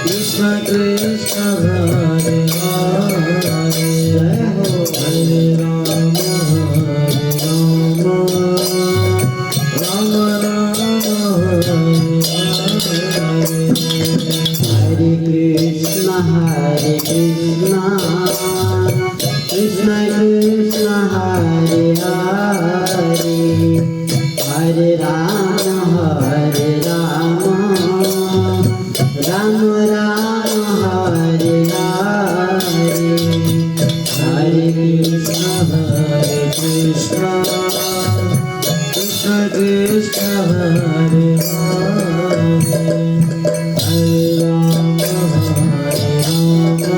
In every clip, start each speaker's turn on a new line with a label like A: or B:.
A: Krishna Krishna Hare Hare Hare Ram Ram Ram Hare Hare
B: Hare Krishna, Krishna Krishna Hare Hare, Hare Rama, Hare Rama, Rama Rama, Hare Hare, Hare Krishna,
A: Hare Krishna, Krishna Krishna Hare Hare, Hare Rama, Hare Rama,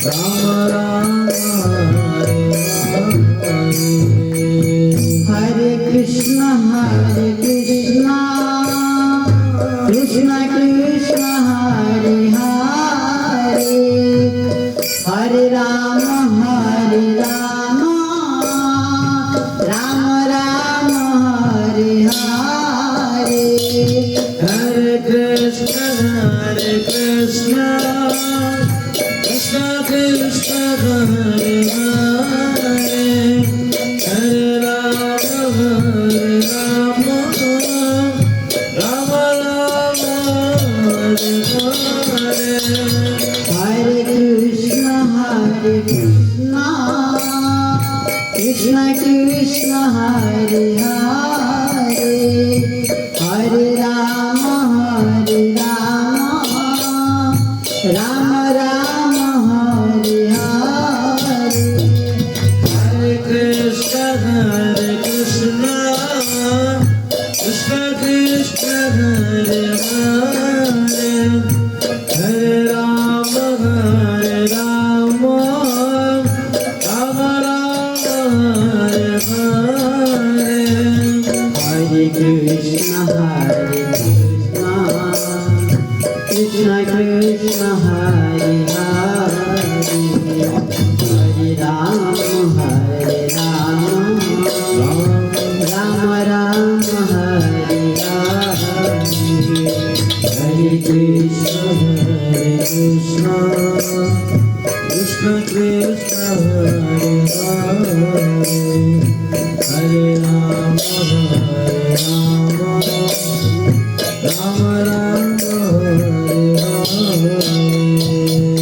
A: Rama Rama, Hare Hare.
B: Hare Krishna, Krishna Krishna Hare Hare, Hare Rama, Hare Rama, Rama Rama, Hare Hare.
A: Hare Krishna, Krishna Krishna Hare Hare, Hare Rama, Hare Rama, Rama Rama, Hare Hare.
B: Hare Krishna, Krishna Krishna Hare Hare, Hare Rama, Hare Rama, Rama Rama, Hare Hare.
A: Hare Krishna, Krishna Krishna Hare Hare, Hare Rama, Hare Rama, Rama Rama, Hare Hare.
B: Hare Krishna, Krishna Krishna Hare Hare, Hare Rama, Hare Rama, Rama Rama, Hare Hare.
A: Hare Krishna, Krishna Krishna Hare Hare, Hare Rama, Hare Rama,